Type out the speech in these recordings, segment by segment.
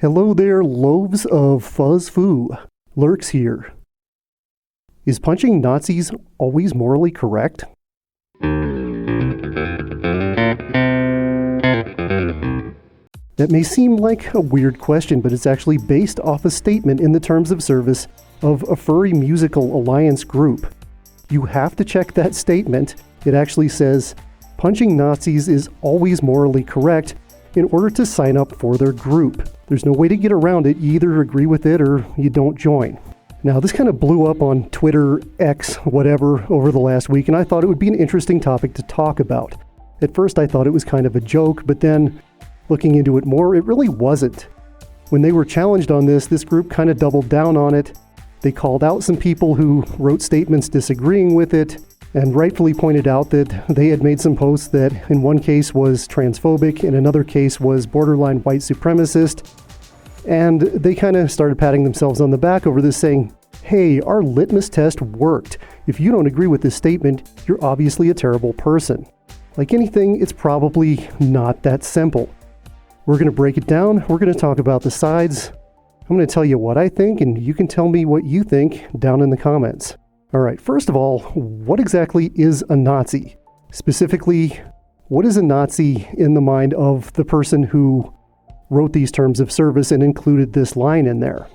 Hello there, loaves of fuzz foo. Lurks here. Is punching Nazis always morally correct? That may seem like a weird question, but it's actually based off a statement in the terms of service of a Furry Musical Alliance group. You have to check that statement. It actually says, punching Nazis is always morally correct in order to sign up for their group. There's no way to get around it. You either agree with it or you don't join. Now, this kind of blew up on Twitter, X, whatever, over the last week, and I thought it would be an interesting topic to talk about. At first, I thought it was kind of a joke, but then, looking into it more, it really wasn't. When they were challenged on this group kind of doubled down on it. They called out some people who wrote statements disagreeing with it, and rightfully pointed out that they had made some posts that in one case was transphobic, in another case was borderline white supremacist, and they kind of started patting themselves on the back over this, saying, hey, our litmus test worked. If you don't agree with this statement, you're obviously a terrible person. Like anything, it's probably not that simple. We're going to break it down. We're going to talk about the sides. I'm going to tell you what I think, and you can tell me what you think down in the comments. All right, first of all, what exactly is a Nazi? Specifically, what is a Nazi in the mind of the person who wrote these terms of service and included this line in there?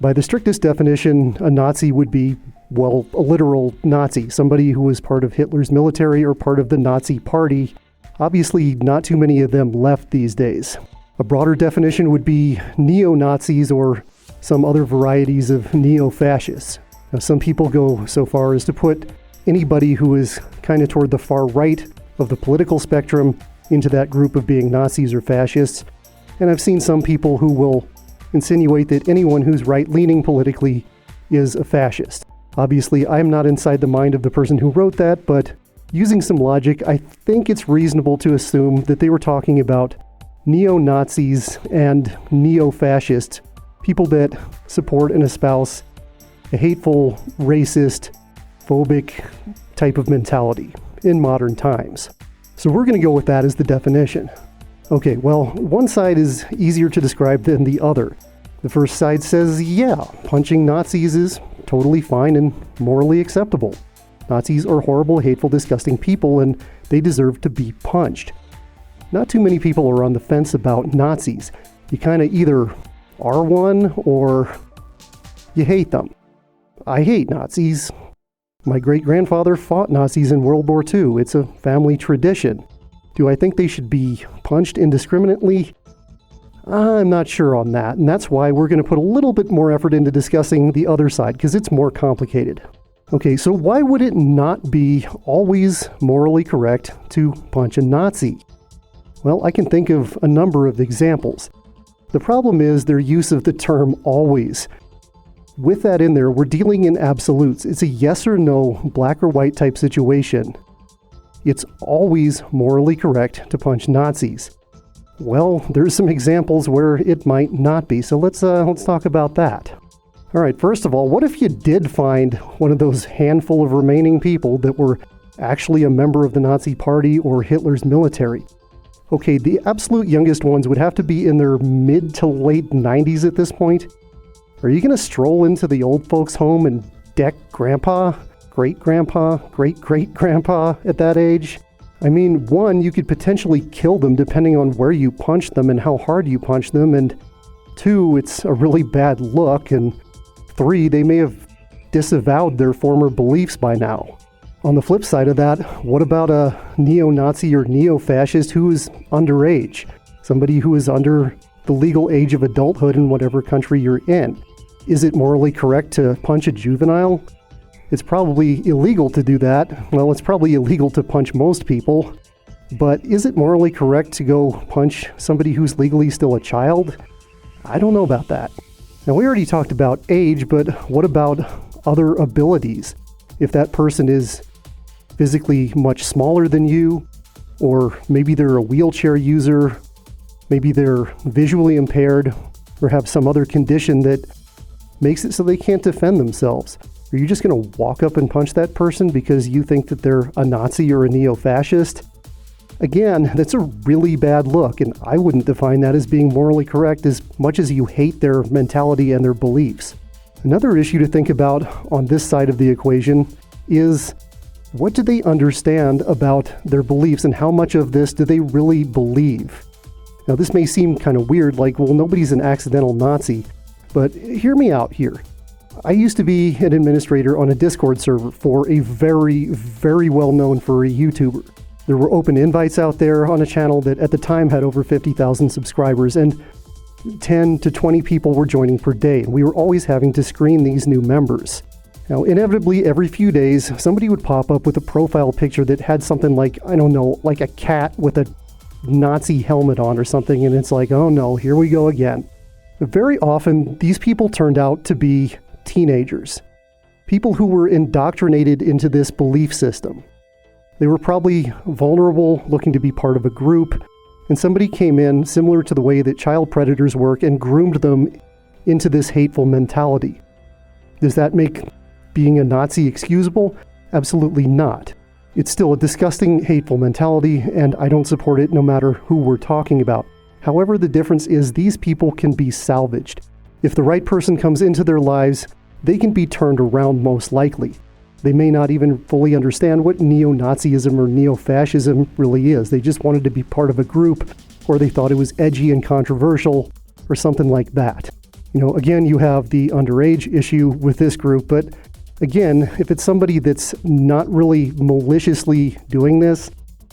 By the strictest definition, a Nazi would be, well, a literal Nazi, somebody who was part of Hitler's military or part of the Nazi party. Obviously, not too many of them left these days. A broader definition would be neo-Nazis or some other varieties of neo-fascists. Now, some people go so far as to put anybody who is kind of toward the far right of the political spectrum into that group of being Nazis or fascists. And I've seen some people who will insinuate that anyone who's right-leaning politically is a fascist. Obviously, I'm not inside the mind of the person who wrote that, but using some logic, I think it's reasonable to assume that they were talking about neo-Nazis and neo-fascists, people that support and espouse a hateful, racist, phobic type of mentality in modern times. So we're going to go with that as the definition. Okay, well, one side is easier to describe than the other. The first side says, yeah, punching Nazis is totally fine and morally acceptable. Nazis are horrible, hateful, disgusting people, and they deserve to be punched. Not too many people are on the fence about Nazis. You kind of either are one or you hate them. I hate Nazis. My great-grandfather fought Nazis in World War II. It's a family tradition. Do I think they should be punched indiscriminately? I'm not sure on that, and that's why we're going to put a little bit more effort into discussing the other side, because it's more complicated. Okay, so why would it not be always morally correct to punch a Nazi? Well, I can think of a number of examples. The problem is their use of the term always. With that in there, we're dealing in absolutes. It's a yes or no, black or white type situation. It's always morally correct to punch Nazis. Well, there's some examples where it might not be, so let's talk about that. All right, first of all, what if you did find one of those handful of remaining people that were actually a member of the Nazi Party or Hitler's military? Okay, the absolute youngest ones would have to be in their mid to late 90s at this point. Are you going to stroll into the old folks' home and deck grandpa, great-grandpa, great-great-grandpa at that age? I mean, one, you could potentially kill them depending on where you punch them and how hard you punch them, and two, it's a really bad look, and three, they may have disavowed their former beliefs by now. On the flip side of that, what about a neo-Nazi or neo-fascist who is underage? Somebody who is under the legal age of adulthood in whatever country you're in. Is it morally correct to punch a juvenile? It's probably illegal to do that. Well, it's probably illegal to punch most people. But is it morally correct to go punch somebody who's legally still a child? I don't know about that. Now, we already talked about age, but what about other abilities? If that person is physically much smaller than you, or maybe they're a wheelchair user, maybe they're visually impaired, or have some other condition that makes it so they can't defend themselves. Are you just going to walk up and punch that person because you think that they're a Nazi or a neo-fascist? Again, that's a really bad look, and I wouldn't define that as being morally correct as much as you hate their mentality and their beliefs. Another issue to think about on this side of the equation is, what do they understand about their beliefs and how much of this do they really believe? Now, this may seem kind of weird, like, well, nobody's an accidental Nazi, but hear me out here. I used to be an administrator on a Discord server for a very, very well-known furry YouTuber. There were open invites out there on a channel that at the time had over 50,000 subscribers, and 10 to 20 people were joining per day. We were always having to screen these new members. Now, inevitably, every few days, somebody would pop up with a profile picture that had something like, I don't know, like a cat with a Nazi helmet on or something, and it's like, oh no, here we go again. But very often, these people turned out to be teenagers. People who were indoctrinated into this belief system. They were probably vulnerable, looking to be part of a group, and somebody came in, similar to the way that child predators work, and groomed them into this hateful mentality. Does that make being a Nazi excusable? Absolutely not. It's still a disgusting, hateful mentality, and I don't support it no matter who we're talking about. However, the difference is these people can be salvaged. If the right person comes into their lives, they can be turned around most likely. They may not even fully understand what neo-Nazism or neo-fascism really is. They just wanted to be part of a group, or they thought it was edgy and controversial, or something like that. You know, again, you have the underage issue with this group, but again, if it's somebody that's not really maliciously doing this,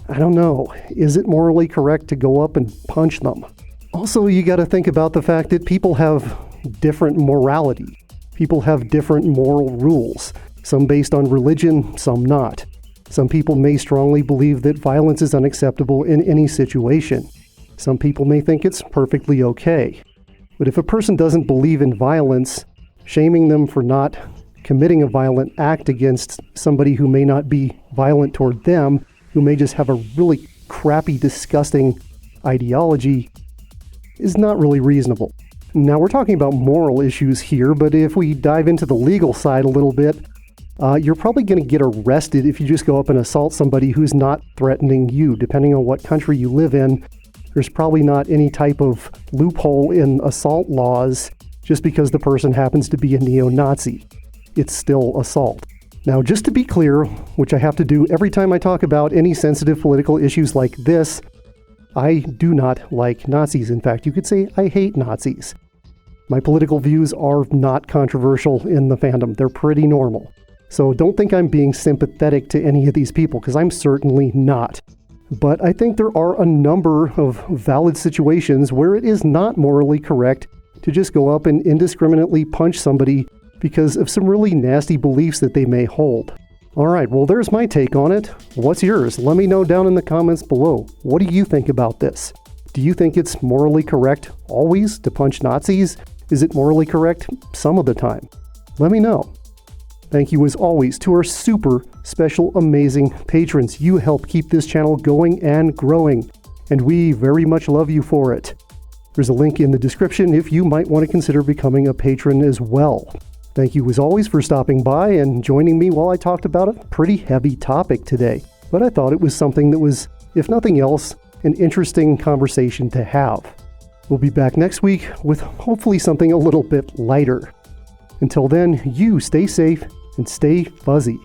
I don't know. Is it morally correct to go up and punch them? Also, you got to think about the fact that people have different morality. People have different moral rules. Some based on religion, some not. Some people may strongly believe that violence is unacceptable in any situation. Some people may think it's perfectly okay. But if a person doesn't believe in violence, shaming them for not committing a violent act against somebody who may not be violent toward them, who may just have a really crappy, disgusting ideology, is not really reasonable. Now, we're talking about moral issues here, but if we dive into the legal side a little bit, you're probably going to get arrested if you just go up and assault somebody who's not threatening you. Depending on what country you live in, there's probably not any type of loophole in assault laws just because the person happens to be a neo-Nazi. It's still assault. Now, just to be clear, which I have to do every time I talk about any sensitive political issues like this, I do not like Nazis. In fact, you could say I hate Nazis. My political views are not controversial in the fandom. They're pretty normal. So don't think I'm being sympathetic to any of these people, because I'm certainly not. But I think there are a number of valid situations where it is not morally correct to just go up and indiscriminately punch somebody because of some really nasty beliefs that they may hold. Alright, well, there's my take on it. What's yours? Let me know down in the comments below. What do you think about this? Do you think it's morally correct always to punch Nazis? Is it morally correct some of the time? Let me know. Thank you as always to our super special, amazing patrons. You help keep this channel going and growing, and we very much love you for it. There's a link in the description if you might want to consider becoming a patron as well. Thank you as always for stopping by and joining me while I talked about a pretty heavy topic today, but I thought it was something that was, if nothing else, an interesting conversation to have. We'll be back next week with hopefully something a little bit lighter. Until then, you stay safe and stay fuzzy.